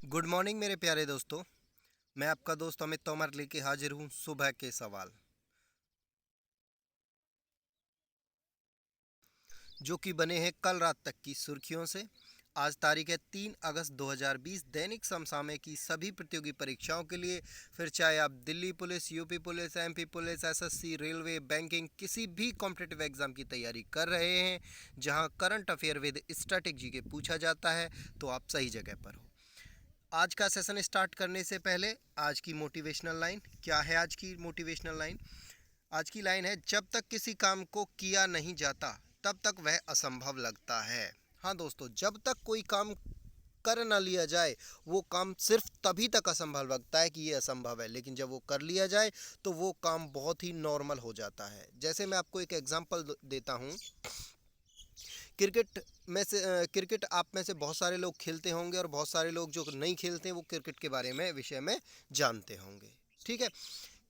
Good morning मेरे प्यारे दोस्तों। मैं आपका दोस्त अमित तोमर लेके हाजिर हूँ सुबह के सवाल, जो कि बने हैं कल रात तक की सुर्खियों से। आज तारीख है 3 अगस्त 2020। दैनिक समसामयिक की सभी प्रतियोगी परीक्षाओं के लिए, फिर चाहे आप Delhi police, UP police, MP police, SSC, railway, banking, किसी भी कॉम्पिटिटिव एग्जाम की तैयारी कर रहे हैं जहां current affair with static GK पूछा जाता है, तो आप सही जगह पर हो। आज का सेशन स्टार्ट करने से पहले आज की मोटिवेशनल लाइन क्या है? आज की मोटिवेशनल लाइन, आज की लाइन है, जब तक किसी काम को किया नहीं जाता तब तक वह असंभव लगता है। हाँ दोस्तों, जब तक कोई काम कर ना लिया जाए वो काम सिर्फ तभी तक असंभव लगता है कि ये असंभव है, लेकिन जब वो कर लिया जाए तो वो काम बहुत ही नॉर्मल हो जाता है। जैसे मैं आपको एक एग्जांपल देता हूँ। क्रिकेट आप में से बहुत सारे लोग खेलते होंगे और बहुत सारे लोग जो नहीं खेलते वो क्रिकेट के बारे में विषय में जानते होंगे। ठीक है,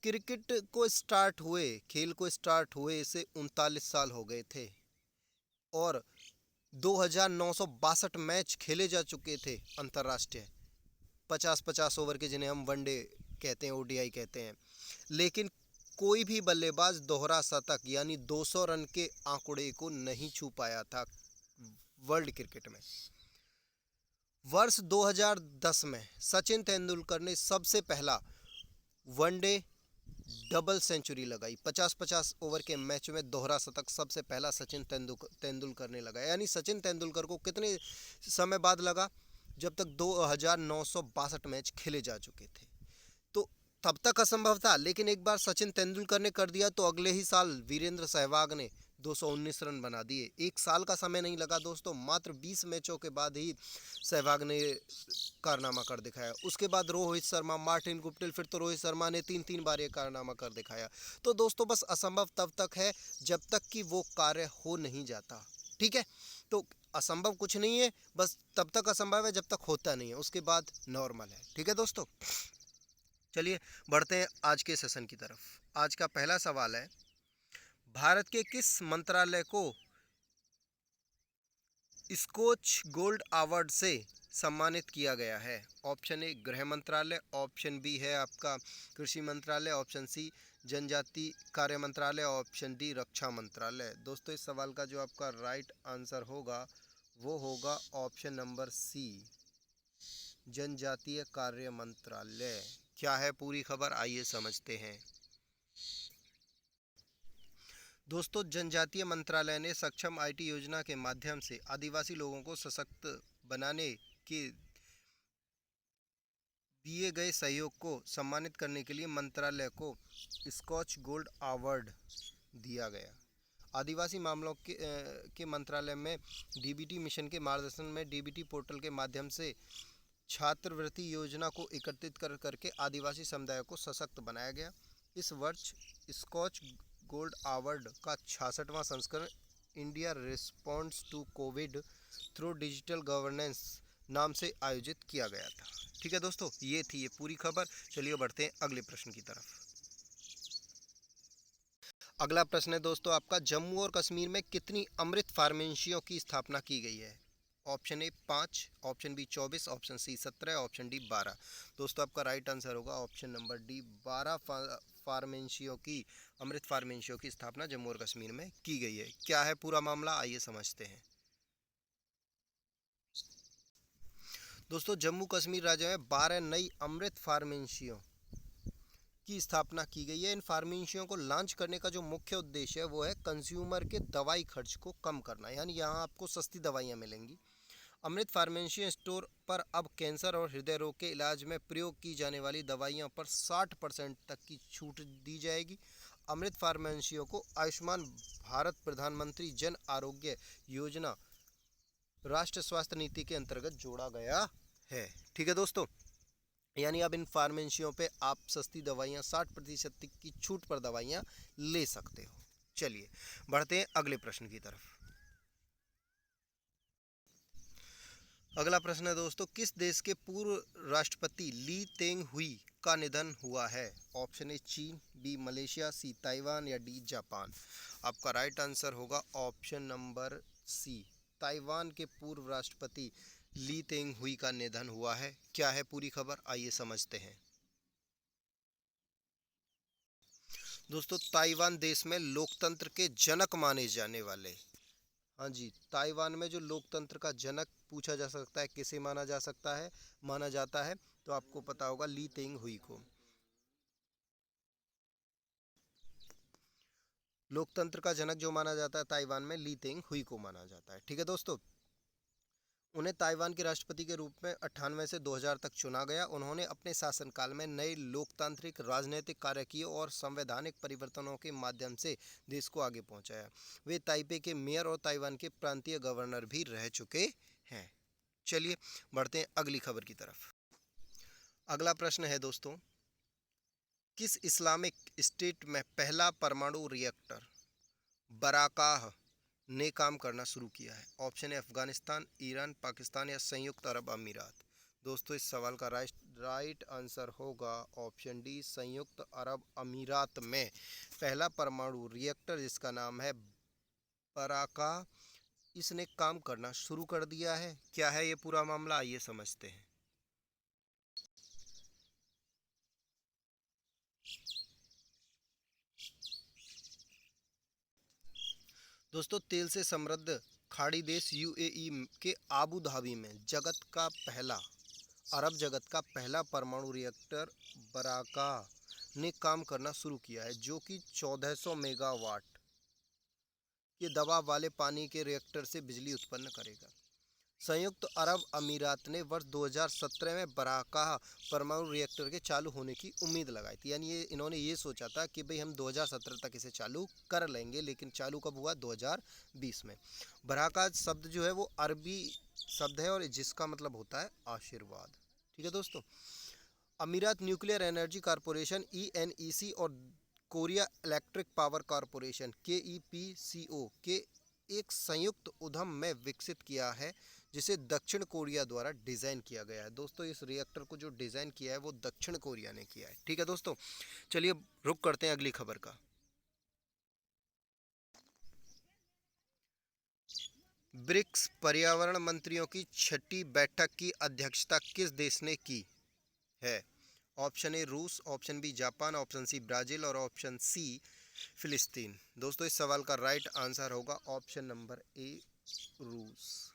खेल को स्टार्ट हुए इसे 39 साल हो गए थे और 2962 मैच खेले जा चुके थे अंतर्राष्ट्रीय, 50-50 ओवर के, जिन्हें हम वनडे कहते हैं, ओडीआई कहते हैं। लेकिन कोई भी बल्लेबाज दोहरा शतक यानी 200 रन के आंकड़े को नहीं छू पाया था वर्ल्ड क्रिकेट में। वर्ष 2010 में सचिन तेंदुलकर ने सबसे पहला वनडे डबल सेंचुरी लगाई। 50-50 ओवर के मैच में दोहरा शतक सबसे पहला सचिन तेंदुलकर ने लगाया। यानी सचिन तेंदुलकर को कितने समय बाद लगा? जब तक 2962 मैच खेले जा चुके थे। तो तब तक असंभव था, लेकिन एक बार सचिन तेंदुलकर ने कर दिया तो अगले ही साल वीरेंद्र सहवाग ने 219 रन बना दिए। एक साल का समय नहीं लगा दोस्तों, मात्र 20 मैचों के बाद ही सहवाग ने कारनामा कर दिखाया। उसके बाद रोहित शर्मा, मार्टिन गुप्टिल, फिर तो रोहित शर्मा ने 3-3 बार ये कारनामा कर दिखाया। तो दोस्तों बस असंभव तब तक है जब तक कि वो कार्य हो नहीं जाता। ठीक है, तो असंभव कुछ नहीं है, बस तब तक असंभव है जब तक होता नहीं है, उसके बाद नॉर्मल है। ठीक है दोस्तों, चलिए बढ़ते हैं आज के सेशन की तरफ। आज का पहला सवाल है, भारत के किस मंत्रालय को स्कोच गोल्ड अवार्ड से सम्मानित किया गया है? ऑप्शन ए गृह मंत्रालय, ऑप्शन बी है आपका कृषि मंत्रालय, ऑप्शन सी जनजाति कार्य मंत्रालय, ऑप्शन डी रक्षा मंत्रालय। दोस्तों इस सवाल का जो आपका राइट आंसर होगा वो होगा ऑप्शन नंबर सी, जनजातीय कार्य मंत्रालय। क्या है पूरी खबर, आइए समझते हैं। दोस्तों जनजातीय मंत्रालय ने सक्षम आईटी योजना के माध्यम से आदिवासी लोगों को सशक्त बनाने के दिए गए सहयोग को सम्मानित करने के लिए मंत्रालय को स्कॉच गोल्ड अवार्ड दिया गया। आदिवासी मामलों के मंत्रालय में डीबीटी मिशन के मार्गदर्शन में डीबीटी पोर्टल के माध्यम से छात्रवृत्ति योजना को एकत्रित कर करके आदिवासी समुदाय को सशक्त बनाया गया। इस वर्ष स्कॉच गोल्ड अवार्ड का 66वां संस्करण India responds to COVID through digital governance नाम से आयोजित किया गया था। ठीक है दोस्तों, ये थी ये पूरी खबर। चलिए बढ़ते हैं अगले प्रश्न की तरफ। अगला प्रश्न है दोस्तों आपका, जम्मू और कश्मीर में कितनी अमृत फार्मेसियों की स्थापना की गई है? Option A 5, option B 24, option C 17, option D 12। दोस्तों आपका राइट आंसर होगा ऑप्शन नंबर डी, 12 अमृत फार्मेसियों की स्थापना जम्मू और कश्मीर में की गई है। क्या है पूरा मामला, आइए समझते हैं। दोस्तों जम्मू कश्मीर राज्य में 12 नई अमृत फार्मेसियों की स्थापना की गई है। इन फार्मेसियों को लॉन्च करने का जो मुख्य उद्देश्य है वो है कंज्यूमर के दवाई खर्च को कम करना, यानी यहाँ आपको सस्ती दवाइयाँ मिलेंगी। अमृत फार्मेसी स्टोर पर अब कैंसर और हृदय रोग के इलाज में प्रयोग की जाने वाली दवाइयों पर 60% तक की छूट दी जाएगी। अमृत फार्मेसियों को आयुष्मान भारत प्रधानमंत्री जन आरोग्य योजना राष्ट्रीय स्वास्थ्य नीति के अंतर्गत जोड़ा गया है। ठीक है दोस्तों, यानी अब इन फार्मेसियों पे आप सस्ती दवाइयाँ 60% की छूट पर दवाइयाँ ले सकते हो। चलिए बढ़ते हैं अगले प्रश्न की तरफ। अगला प्रश्न है दोस्तों, किस देश के पूर्व राष्ट्रपति ली तेंग हुई का निधन हुआ है? ऑप्शन ए चीन, बी मलेशिया, सी ताइवान या डी जापान। आपका राइट आंसर होगा ऑप्शन नंबर सी, ताइवान के पूर्व राष्ट्रपति ली तेंग हुई का निधन हुआ है। क्या है पूरी खबर, आइए समझते हैं। दोस्तों, ताइवान देश में लोकतंत्र के जनक माने जाने वाले, हाँ जी, ताइवान में जो लोकतंत्र का जनक पूछा जा सकता है किसे माना जा सकता है, माना जाता है, तो आपको पता होगा ली तेंग हुई को। लोकतंत्र का जनक जो माना जाता है ताइवान में, ली तेंग हुई को माना जाता है। ठीक है दोस्तों, उन्हें ताइवान के राष्ट्रपति के रूप में 98 से 2000 तक चुना गया। उन्होंने अपने शासनकाल में नए लोकतांत्रिक राजनीतिक कार्य किए और संवैधानिक परिवर्तनों के माध्यम से देश को आगे पहुंचाया। वे ताइपे के मेयर और ताइवान के प्रांतीय गवर्नर भी रह चुके हैं। चलिए बढ़ते हैं अगली खबर की तरफ। अगला प्रश्न है दोस्तों, किस इस्लामिक स्टेट में पहला परमाणु रिएक्टर बराकाह ने काम करना शुरू किया है? ऑप्शन है अफगानिस्तान, ईरान, पाकिस्तान या संयुक्त अरब अमीरात। दोस्तों, इस सवाल का राइट आंसर होगा ऑप्शन डी, संयुक्त अरब अमीरात में पहला परमाणु रिएक्टर जिसका नाम है बराकाह, इसने काम करना शुरू कर दिया है। क्या है ये पूरा मामला, आइए समझते हैं। दोस्तों, तेल से समृद्ध खाड़ी देश यूएई के आबू धाबी में अरब जगत का पहला परमाणु रिएक्टर बराकाह ने काम करना शुरू किया है, जो कि 1400 मेगावाट के दबाव वाले पानी के रिएक्टर से बिजली उत्पन्न करेगा। संयुक्त अरब अमीरात ने वर्ष 2017 में बराकाह परमाणु रिएक्टर के चालू होने की उम्मीद लगाई थी। यानी इन्होंने ये सोचा था कि भाई हम 2017 तक इसे चालू कर लेंगे, लेकिन चालू कब हुआ? 2020 में। बराकाह शब्द जो है वो अरबी शब्द है और जिसका मतलब होता है आशीर्वाद। ठीक है दोस्तों, अमीरात न्यूक्लियर एनर्जी कॉरपोरेशन ENEC और Korea electric power corporation KEPCO के एक संयुक्त उद्यम में विकसित किया है, जिसे दक्षिण कोरिया द्वारा डिज़ाइन किया गया है। दोस्तों, इस रिएक्टर को जो डिज़ाइन किया है वो दक्षिण कोरिया ने किया है। ठीक है दोस्तों, चलिए रुक करते हैं अगली खबर का। ब्रिक्स पर्यावरण मंत्रियों की छठी बैठक की अध्यक्षता किस देश ने की है? ऑप्शन ए रूस, option B Japan, option C Brazil और ऑप्शन सी फिलिस्तीन। दोस्तों, इस सवाल का राइट आंसर होगा ऑप्शन नंबर ए, रूस।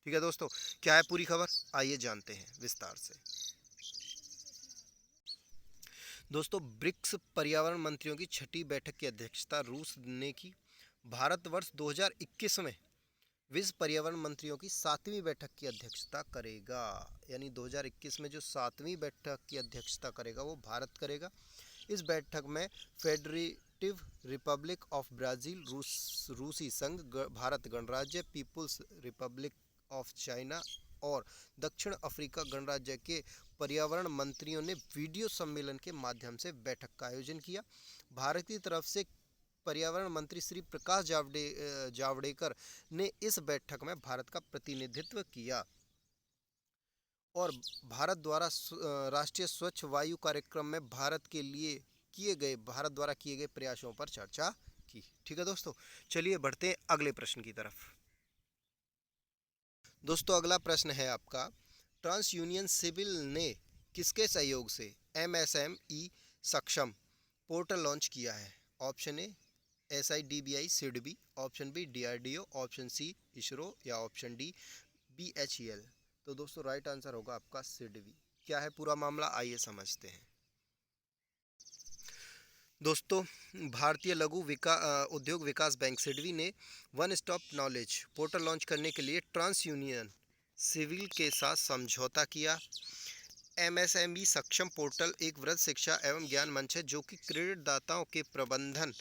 ठीक है दोस्तों, क्या है पूरी खबर, आइए जानते हैं विस्तार से। दोस्तों, ब्रिक्स पर्यावरण मंत्रियों की छठी बैठक की अध्यक्षता रूस ने की। भारत वर्ष 2021 में विश्व पर्यावरण मंत्रियों की 7वीं बैठक की अध्यक्षता करेगा। यानी 2021 में जो 7वीं बैठक की अध्यक्षता करेगा वो भारत करेगा। इस बैठक में फेडरेटिव रिपब्लिक ऑफ ब्राज़ील, रूसी संघ, भारत गणराज्य, पीपुल्स रिपब्लिक ऑफ चाइना और दक्षिण अफ्रीका गणराज्य के पर्यावरण मंत्रियों ने वीडियो सम्मेलन के माध्यम से बैठक का आयोजन किया। भारत की तरफ से पर्यावरण मंत्री श्री प्रकाश जावड़ेकर ने इस बैठक में भारत का प्रतिनिधित्व किया और भारत द्वारा राष्ट्रीय स्वच्छ वायु कार्यक्रम में भारत द्वारा किए गए प्रयासों पर चर्चा की। ठीक है दोस्तों, चलिए बढ़ते हैं अगले प्रश्न की तरफ। दोस्तों, अगला प्रश्न है आपका, ट्रांस यूनियन सिविल ने किसके सहयोग से MSME सक्षम पोर्टल लॉन्च किया है? Option A SIDBI SIDBI, option B DRDO, option C ISRO या ऑप्शन डी BHEL। तो दोस्तों, राइट आंसर होगा आपका सिडबी। क्या है पूरा मामला, आइए समझते हैं। दोस्तों, भारतीय लघु उद्योग विकास बैंक सिडबी ने one stop knowledge portal launch करने के लिए ट्रांस यूनियन सिविल के साथ समझौता किया। MSME सक्षम पोर्टल एक वृहद शिक्षा एवं ज्ञान मंच है जो कि क्रेडिट दाताओं के प्रबंधन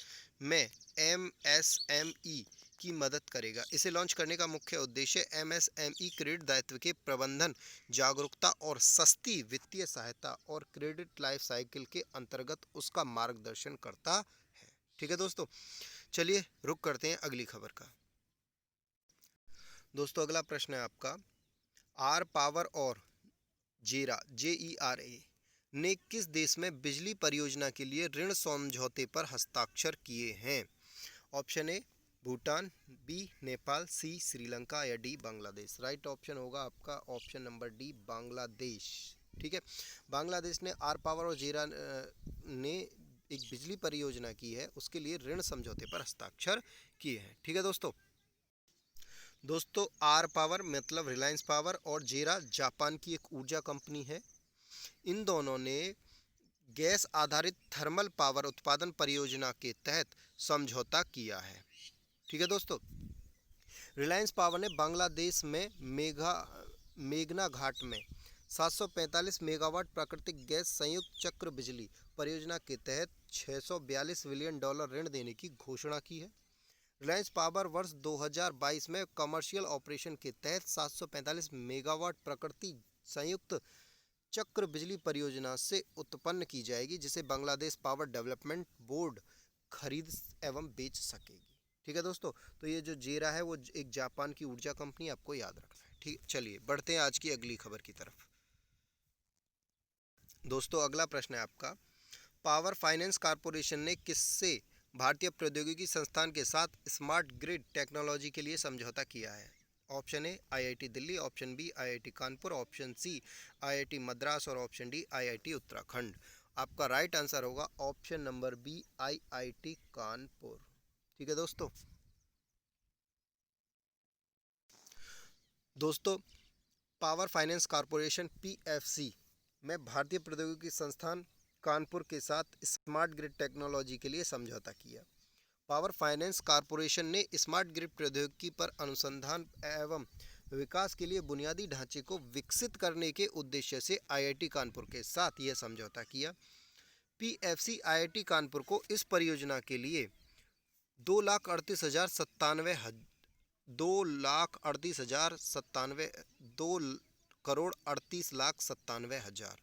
में MSME की मदद करेगा। इसे लॉन्च करने का मुख्य उद्देश्य MSME क्रेडिट दायित्व के प्रबंधन, जागरूकता और सस्ती वित्तीय सहायता और क्रेडिट लाइफ साइकिल के अंतर्गत उसका मार्गदर्शन करता है। ठीक है दोस्तों, चलिए रुक करते हैं अगली खबर का। दोस्तों, अगला प्रश्न है आपका, आर पावर और JERA ने किस देश में बिजली परियोजना के लिए ऋण समझौते पर हस्ताक्षर किए हैं? Option A Bhutan, B Nepal, C Sri Lanka या डी बांग्लादेश। राइट ऑप्शन होगा आपका ऑप्शन नंबर डी बांग्लादेश। ठीक है, बांग्लादेश ने आर पावर और जेरा ने एक बिजली परियोजना की है, उसके लिए ऋण समझौते पर हस्ताक्षर किए हैं। ठीक है दोस्तों आर पावर मतलब रिलायंस पावर और जेरा जापान की एक ऊर्जा कंपनी है। इन दोनों ने गैस आधारित थर्मल पावर उत्पादन परियोजना के तहत समझौता किया है। ठीक है दोस्तों, रिलायंस पावर ने बांग्लादेश में मेघना घाट में 745 मेगावाट प्राकृतिक गैस संयुक्त चक्र बिजली परियोजना के तहत $642 मिलियन ऋण देने की घोषणा की है। रिलायंस पावर वर्ष 2022 में कमर्शियल ऑपरेशन के तहत 745 मेगावाट प्राकृतिक संयुक्त चक्र बिजली परियोजना से उत्पन्न की जाएगी, जिसे बांग्लादेश पावर डेवलपमेंट बोर्ड खरीद एवं बेच सकेगी। ठीक है दोस्तों, तो ये जो जेरा है वो एक जापान की ऊर्जा कंपनी, आपको याद रखना है। ठीक, चलिए बढ़ते हैं आज की अगली खबर की तरफ। दोस्तों अगला प्रश्न है आपका, पावर फाइनेंस कॉर्पोरेशन ने किससे भारतीय प्रौद्योगिकी संस्थान के साथ स्मार्ट ग्रिड टेक्नोलॉजी के लिए समझौता किया है? Option A IIT Delhi, option B IIT Kanpur, option C IIT Madras और ऑप्शन डी आईआईटी उत्तराखंड। आपका राइट आंसर होगा option number B IIT Kanpur. ठीक है दोस्तों पावर फाइनेंस कॉर्पोरेशन पीएफसी में भारतीय प्रौद्योगिकी संस्थान कानपुर के साथ स्मार्ट ग्रिड टेक्नोलॉजी के लिए समझौता किया। पावर फाइनेंस कॉर्पोरेशन ने स्मार्ट ग्रिड प्रौद्योगिकी पर अनुसंधान एवं विकास के लिए बुनियादी ढांचे को विकसित करने के उद्देश्य से आईआईटी कानपुर के साथ यह समझौता किया। पीएफसी आईआईटी कानपुर को इस परियोजना के लिए 2,38,97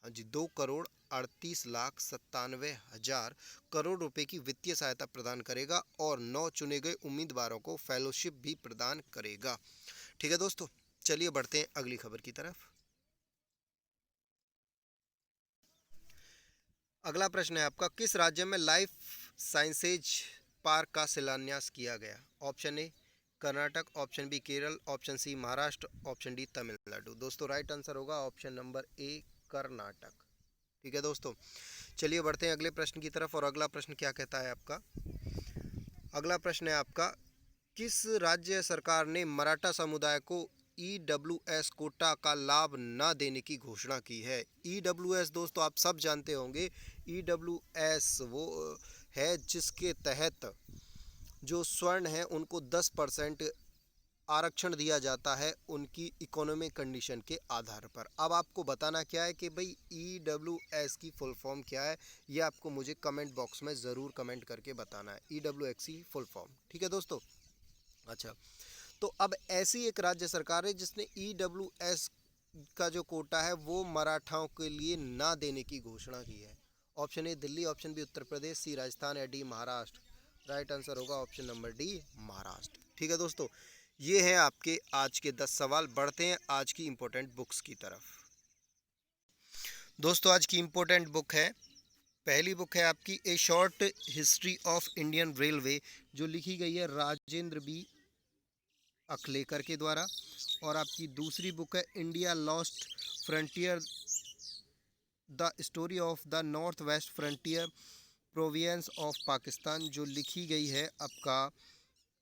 हाँ जी 2,38,97 करोड़ रुपए की वित्तीय सहायता प्रदान करेगा और 9 चुने गए उम्मीदवारों को फेलोशिप भी प्रदान करेगा। ठीक है दोस्तों, चलिए बढ़ते हैं अगली खबर की तरफ। अगला प्रश्न है आपका, किस राज्य में लाइफ साइंसेज पार्क का शिलान्यास किया गया? Option A Karnataka, option B Kerala, option C Maharashtra, option D Tamil Nadu. दोस्तों राइट आंसर होगा ऑप्शन नंबर ए कर्नाटक। ठीक है दोस्तों, चलिए बढ़ते हैं अगले प्रश्न की तरफ। और अगला प्रश्न क्या कहता है आपका? अगला प्रश्न है आपका, किस राज्य सरकार ने मराठा समुदाय को ईडब्ल्यूएस कोटा का लाभ न देने की घोषणा की है? ईडब्ल्यूएस दोस्तों आप सब जानते होंगे, ईडब्ल्यूएस वो है जिसके तहत जो स्वर्ण है उनको 10% आरक्षण दिया जाता है उनकी इकोनॉमिक कंडीशन के आधार पर। अब आपको बताना क्या है कि भाई ईडब्ल्यूएस की फुल फॉर्म क्या है, ये आपको मुझे कमेंट बॉक्स में ज़रूर कमेंट करके बताना है, ईडब्ल्यूएस की फुल फॉर्म। ठीक है दोस्तों, अच्छा तो अब ऐसी एक राज्य सरकार है जिसने ईडब्ल्यूएस का जो कोटा है वो मराठाओं के लिए ना देने की घोषणा की है। Option A Delhi, option B Uttar Pradesh, C Rajasthan या डी महाराष्ट्र। राइट आंसर होगा ऑप्शन नंबर डी महाराष्ट्र। ठीक है दोस्तों, ये हैं आपके आज के 10 सवाल। बढ़ते हैं आज की इम्पोर्टेंट बुक्स की तरफ। दोस्तों आज की इम्पोर्टेंट बुक है, पहली बुक है आपकी ए short history of Indian railway, जो लिखी गई है राजेंद्र बी अखलेकर के द्वारा। और आपकी दूसरी बुक है India lost frontier, the story of the north west frontier province of Pakistan, जो लिखी गई है आपका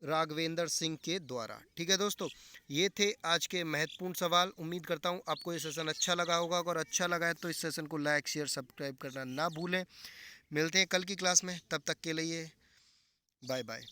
राघवेंद्र सिंह के द्वारा। ठीक है दोस्तों, ये थे आज के महत्वपूर्ण सवाल। उम्मीद करता हूँ आपको ये सेशन अच्छा लगा होगा। अगर अच्छा लगा है तो इस सेशन को लाइक शेयर सब्सक्राइब करना ना भूलें। मिलते हैं कल की क्लास में, तब तक के लिए बाय बाय।